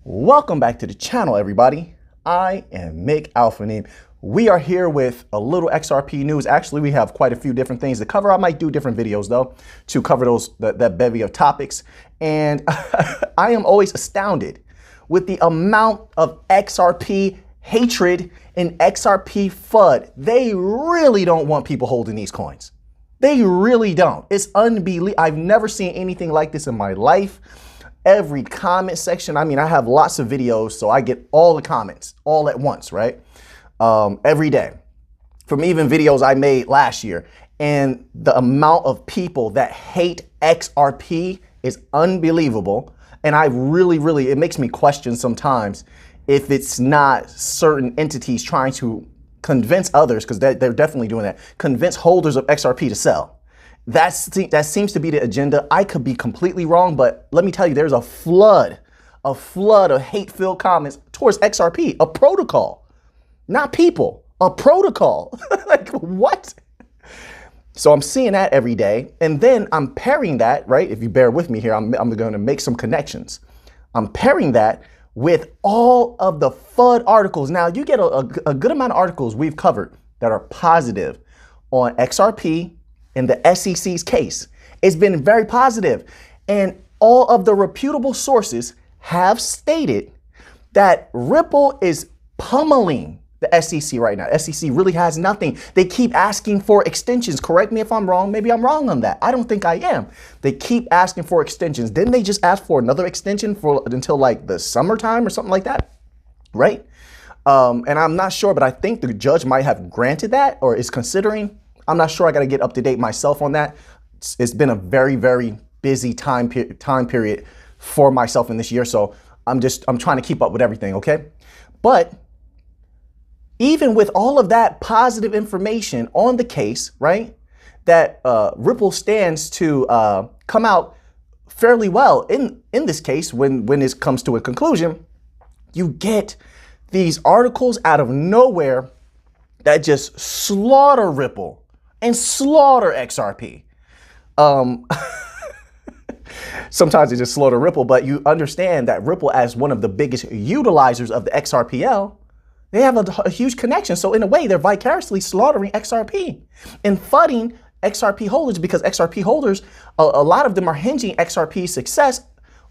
Welcome back to the channel, everybody. I am Auphanim. We are here with a little XRP news. Actually, we have quite a few different things to cover. I might do different videos though to cover that bevy of topics. And I am always astounded with the amount of XRP hatred and XRP FUD. They really don't want people holding these coins. They really don't. It's unbelievable. I've never seen anything like this in my life. Every comment section, I mean, I have lots of videos, so I get all the comments all at once, right? Every day, from even videos I made last year. And the amount of people that hate XRP is unbelievable. And it makes me question sometimes if it's not certain entities trying to convince others, because they're definitely doing that, convince holders of XRP to sell. That seems to be the agenda. I could be completely wrong, but let me tell you, there's a flood of hate-filled comments towards XRP, a protocol, not people, a protocol. Like, what? So I'm seeing that every day. And then I'm pairing that, right? If you bear with me here, I'm going to make some connections. I'm pairing that with all of the FUD articles. Now, you get a good amount of articles we've covered that are positive on XRP in the SEC's case. It's been very positive. And all of the reputable sources have stated that Ripple is pummeling the SEC right now. SEC really has nothing. They keep asking for extensions. Correct me if I'm wrong. Maybe I'm wrong on that. I don't think I am. They keep asking for extensions. Didn't they just ask for another extension until like the summertime or something like that? Right? And I'm not sure, but I think the judge might have granted that or is considering. I'm not sure. I got to get up to date myself on that. It's been a very, very busy time period for myself in this year. So I'm trying to keep up with everything. OK, but even with all of that positive information on the case, right, that Ripple stands to come out fairly well in this case when this comes to a conclusion, you get these articles out of nowhere that just slaughter Ripple and slaughter XRP. Sometimes they just slaughter Ripple, but you understand that Ripple, as one of the biggest utilizers of the XRPL, they have a huge connection. So in a way, they're vicariously slaughtering XRP and fudding XRP holders, because XRP holders, a lot of them are hinging XRP's success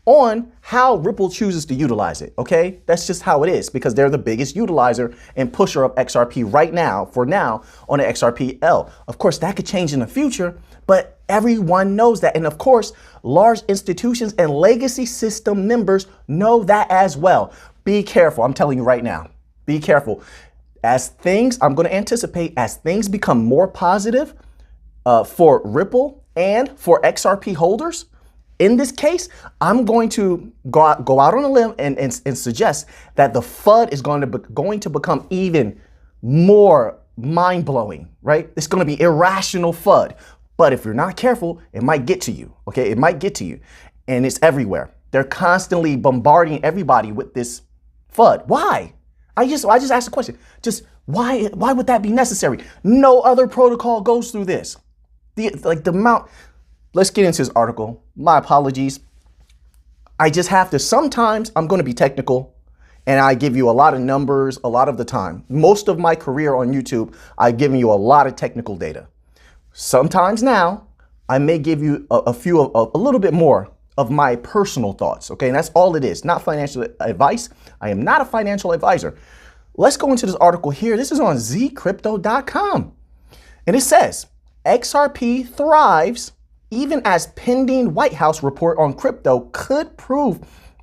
on how Ripple chooses to utilize it. Okay, that's just how it is, because they're the biggest utilizer and pusher of XRP right now, for now, on the XRPL. Of course, that could change in the future, but everyone knows that. And of course, large institutions and legacy system members know that as well. Be careful. I'm telling you right now, be careful. As things, I'm going to anticipate, as things become more positive for Ripple and for XRP holders, in this case, I'm going to go out on a limb and suggest that the FUD is going to become even more mind-blowing, right? It's going to be irrational FUD. But if you're not careful, it might get to you, okay? It might get to you. And it's everywhere. They're constantly bombarding everybody with this FUD. Why? I just asked the question. Just why would that be necessary? No other protocol goes through this. The amount. Let's get into this article. My apologies. I just have to, sometimes I'm going to be technical and I give you a lot of numbers a lot of the time. Most of my career on YouTube, I've given you a lot of technical data. Sometimes now I may give you a little bit more of my personal thoughts. Okay. And that's all it is. Not financial advice. I am not a financial advisor. Let's go into this article here. This is on zcrypto.com. And it says XRP thrives even as pending White House report on crypto could prove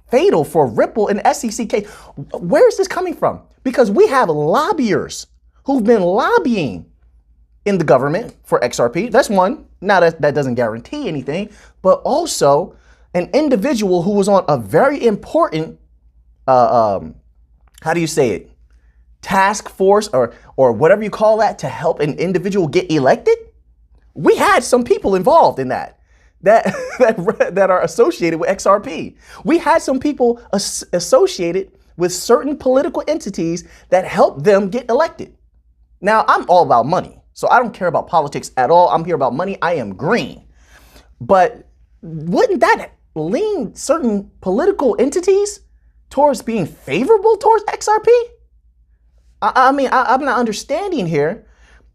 fatal for Ripple and SEC case. Where is this coming from? Because we have lobbyists who've been lobbying in the government for XRP. That's one. Now that doesn't guarantee anything, but also an individual who was on a very important, how do you say it? Task force or whatever you call that to help an individual get elected. We had some people involved in that are associated with XRP. We had some people associated with certain political entities that helped them get elected. Now, I'm all about money, so I don't care about politics at all. I'm here about money. I am green. But wouldn't that lean certain political entities towards being favorable towards XRP? I mean, I'm not understanding here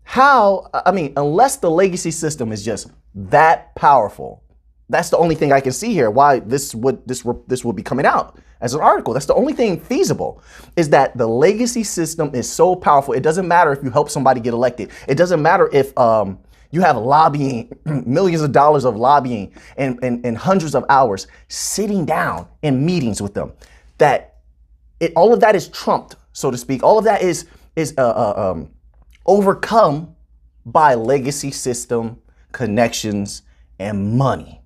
how, I mean, unless the legacy system is just that powerful, that's the only thing I can see here why this would be coming out as an article. That's the only thing feasible, is that the legacy system is so powerful. It doesn't matter if you help somebody get elected. It doesn't matter if you have lobbying, millions of dollars of lobbying and hundreds of hours sitting down in meetings with them. All of that is trumped, so to speak. All of that is overcome by legacy system, connections, and money.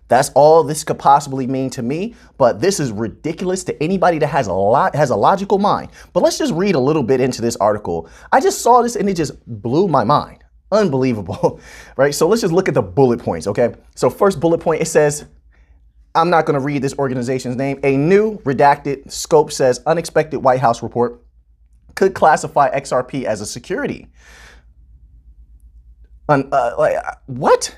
That's all this could possibly mean to me, but this is ridiculous to anybody that has a logical mind. But let's just read a little bit into this article. I just saw this and it just blew my mind. Unbelievable, right? So let's just look at the bullet points, okay? So first bullet point, it says, I'm not going to read this organization's name. A new redacted scope says unexpected White House report could classify XRP as a security. What?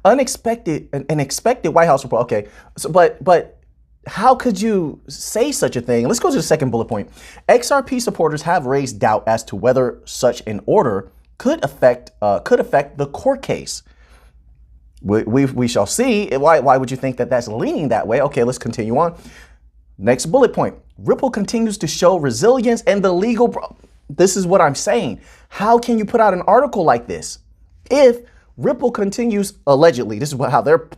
An expected White House report. Okay, so but how could you say such a thing? Let's go to the second bullet point. XRP supporters have raised doubt as to whether such an order could affect the court case. We shall see. Why would you think that that's leaning that way? Okay, let's continue on. Next bullet point. Ripple continues to show resilience and the legal. This is what I'm saying. How can you put out an article like this if Ripple continues, allegedly, this is how they're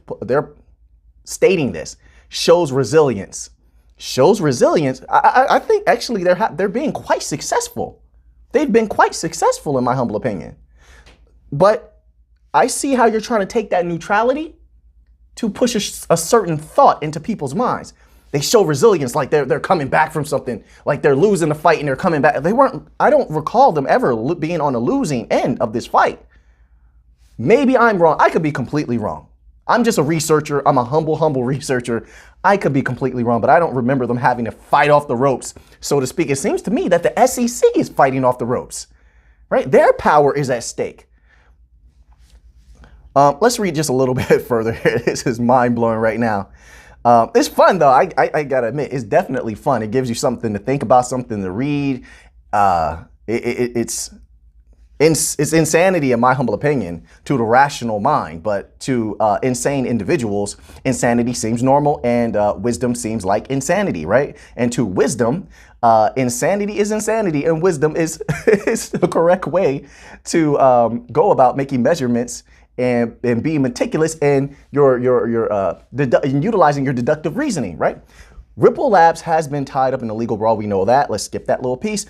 stating this, shows resilience. Shows resilience. I think actually they're being quite successful. They've been quite successful in my humble opinion. But I see how you're trying to take that neutrality to push a certain thought into people's minds. They show resilience like they're coming back from something, like they're losing the fight and they're coming back. I don't recall them ever being on the losing end of this fight. Maybe I'm wrong. I could be completely wrong. I'm just a researcher. I'm a humble researcher. I could be completely wrong, but I don't remember them having to fight off the ropes, so to speak. It seems to me that the SEC is fighting off the ropes, right? Their power is at stake. Let's read just a little bit further. This is mind-blowing right now. It's fun, though. I gotta admit, it's definitely fun. It gives you something to think about, something to read. It's insanity, in my humble opinion, to the rational mind, but to insane individuals, insanity seems normal and wisdom seems like insanity, right? And to wisdom, insanity is insanity and wisdom is the correct way to go about making measurements and being meticulous in utilizing your deductive reasoning, right? Ripple Labs has been tied up in a legal brawl. We know that. Let's skip that little piece.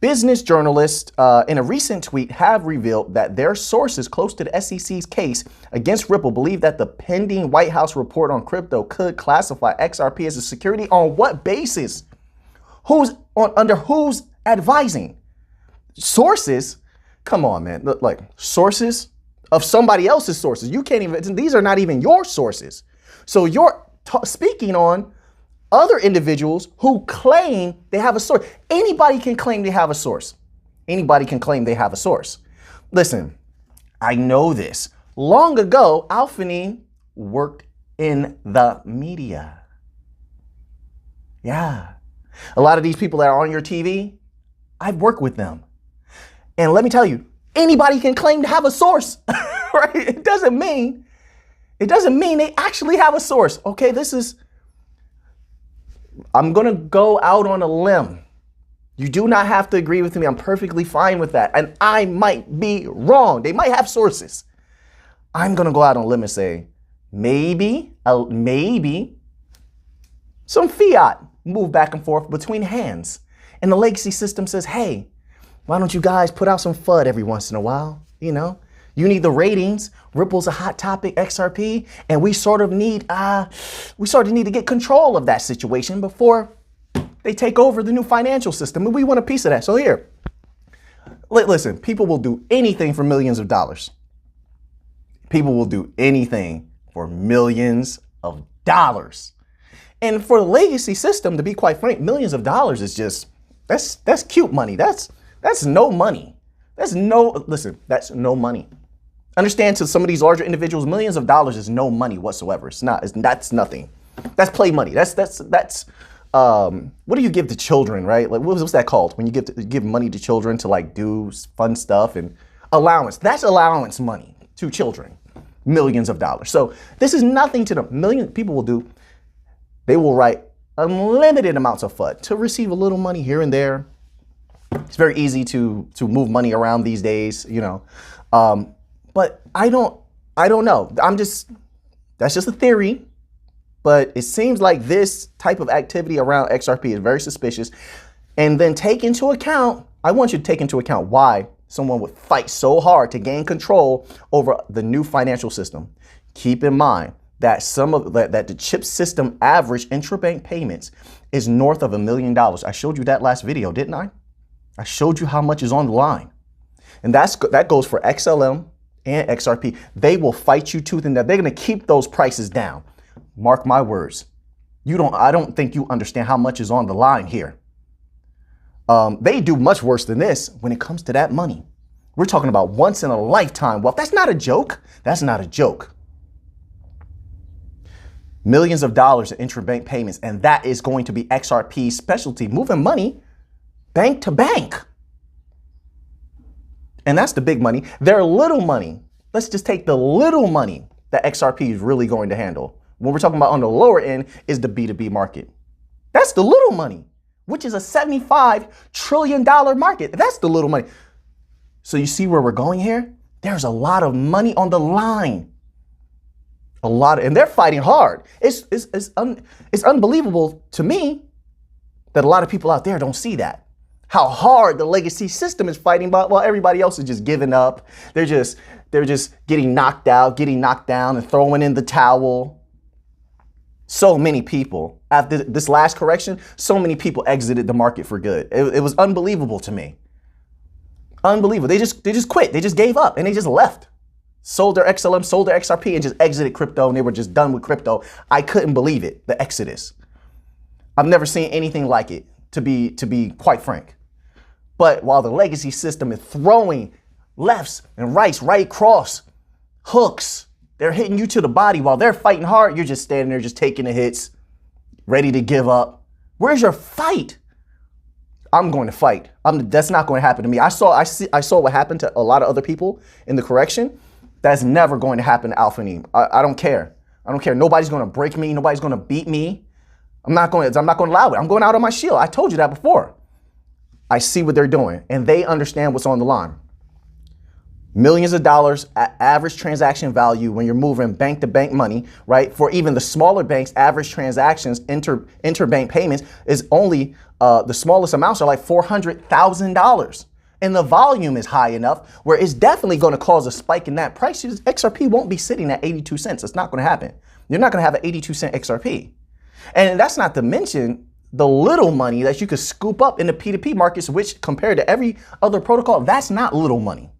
Business journalists in a recent tweet have revealed that their sources close to the SEC's case against Ripple believe that the pending White House report on crypto could classify XRP as a security. On what basis? Under who's advising? Sources? Come on, man. Look, like sources of somebody else's sources. You can't even, these are not even your sources. So you're speaking on other individuals who claim they have a source. Anybody can claim they have a source. Anybody can claim they have a source. Listen, I know this. Long ago, Auphanim worked in the media. Yeah. A lot of these people that are on your TV, I've worked with them. And let me tell you, anybody can claim to have a source, right? It doesn't mean they actually have a source. Okay, I'm going to go out on a limb. You do not have to agree with me. I'm perfectly fine with that. And I might be wrong. They might have sources. I'm going to go out on a limb and say, maybe some fiat move back and forth between hands. And the legacy system says, hey, why don't you guys put out some FUD every once in a while? You know, you need the ratings. Ripple's a hot topic, XRP, and we sort of need to get control of that situation before they take over the new financial system. And we want a piece of that. So here, listen, people will do anything for millions of dollars. People will do anything for millions of dollars. And for the legacy system, to be quite frank, millions of dollars is just, that's cute money. That's no money. That's no money. Understand, to some of these larger individuals, millions of dollars is no money whatsoever. It's not. That's nothing. That's play money. That's what do you give to children, right? Like what's that called? When you give money to children to like do fun stuff and allowance. That's allowance money to children. Millions of dollars. So this is nothing to them. Million people will do. They will write unlimited amounts of FUD to receive a little money here and there. It's very easy to move money around these days, you know. But I don't know. That's just a theory. But it seems like this type of activity around XRP is very suspicious. And then I want you to take into account why someone would fight so hard to gain control over the new financial system. Keep in mind that that the chip system average intrabank payments is north of $1 million. I showed you that last video, didn't I? I showed you how much is on the line. And that goes for XLM and XRP. They will fight you tooth and nail. They're going to keep those prices down. Mark my words. I don't think you understand how much is on the line here. They do much worse than this when it comes to that money. We're talking about once in a lifetime wealth. That's not a joke. That's not a joke. Millions of dollars in intrabank payments, and that is going to be XRP's specialty, moving money bank to bank. And that's the big money. Their little money, let's just take the little money that XRP is really going to handle. What we're talking about on the lower end is the B2B market. That's the little money, which is a $75 trillion market. That's the little money. So you see where we're going here? There's a lot of money on the line. And they're fighting hard. It's unbelievable to me that a lot of people out there don't see that. How hard the legacy system is fighting while everybody else is just giving up. They're just getting knocked out, getting knocked down and throwing in the towel. So many people, after this last correction, so many people exited the market for good. It was unbelievable to me. Unbelievable. They just quit. They just gave up and they just left. Sold their XLM, sold their XRP and just exited crypto, and they were just done with crypto. I couldn't believe it, the exodus. I've never seen anything like it, to be quite frank. But while the legacy system is throwing lefts and rights, right cross, hooks, they're hitting you to the body while they're fighting hard, you're just standing there just taking the hits, ready to give up. Where's your fight? I'm going to fight. That's not going to happen to me. I saw what happened to a lot of other people in the correction. That's never going to happen to Auphanim. I don't care. I don't care. Nobody's going to break me. Nobody's going to beat me. I'm not going to allow it. I'm going out on my shield. I told you that before. I see what they're doing, and they understand what's on the line. Millions of dollars at average transaction value when you're moving bank to bank money, right? For even the smaller banks, average transactions, interbank payments is only, the smallest amounts are like $400,000. And the volume is high enough where it's definitely going to cause a spike in that price. XRP won't be sitting at 82 cents. It's not going to happen. You're not going to have an 82-cent XRP. And that's not to mention the little money that you could scoop up in the P2P markets, which compared to every other protocol, that's not little money.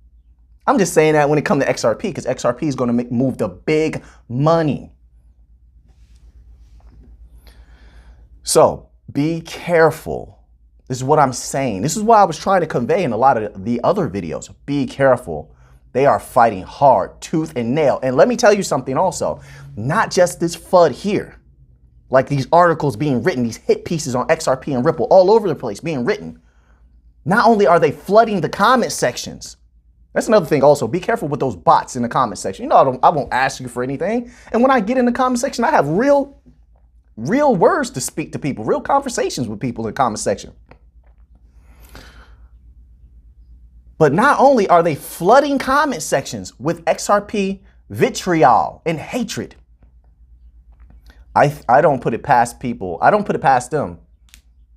I'm just saying that when it comes to XRP, because XRP is going to move the big money. So be careful. This is what I'm saying. This is what I was trying to convey in a lot of the other videos. Be careful. They are fighting hard, tooth and nail. And let me tell you something also, not just this FUD here, like these articles being written, these hit pieces on XRP and Ripple all over the place being written. Not only are they flooding the comment sections, that's another thing also. Be careful with those bots in the comment section. You know, I won't ask you for anything. And when I get in the comment section, I have real words to speak to people, real conversations with people in the comment section. But not only are they flooding comment sections with XRP vitriol and hatred, I don't put it past people. I don't put it past them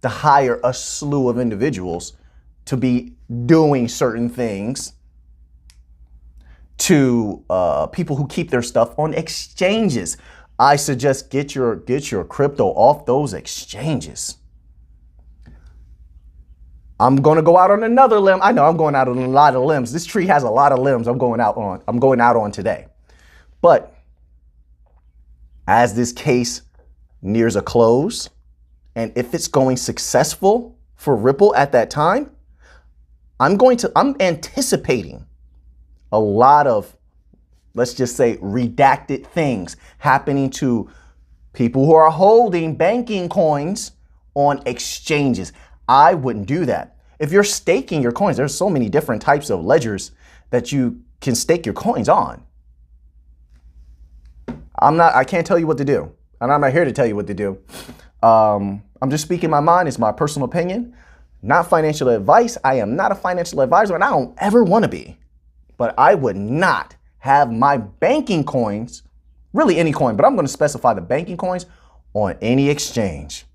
to hire a slew of individuals to be doing certain things to people who keep their stuff on exchanges. I suggest get your crypto off those exchanges. I'm going to go out on another limb. I know I'm going out on a lot of limbs. This tree has a lot of limbs I'm going out on today. But as this case nears a close, and if it's going successful for Ripple at that time, I'm anticipating a lot of let's just say redacted things happening to people who are holding banking coins on exchanges. I wouldn't do that. If you're staking your coins, there's so many different types of ledgers that you can stake your coins on. I can't tell you what to do. And I'm not here to tell you what to do. I'm just speaking my mind. It's my personal opinion, not financial advice. I am not a financial advisor and I don't ever want to be. But I would not have my banking coins, really any coin, but I'm going to specify the banking coins on any exchange.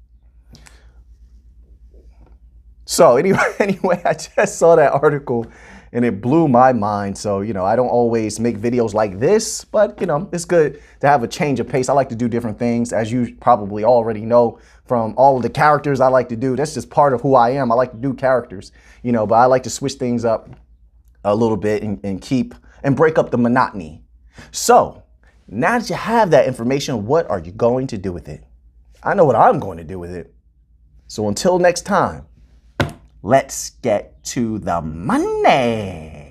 So anyway, I just saw that article and it blew my mind. So, I don't always make videos like this, but, it's good to have a change of pace. I like to do different things, as you probably already know from all of the characters I like to do. That's just part of who I am. I like to do characters, but I like to switch things up a little bit and break up the monotony. So now that you have that information, what are you going to do with it? I know what I'm going to do with it. So until next time, let's get to the money.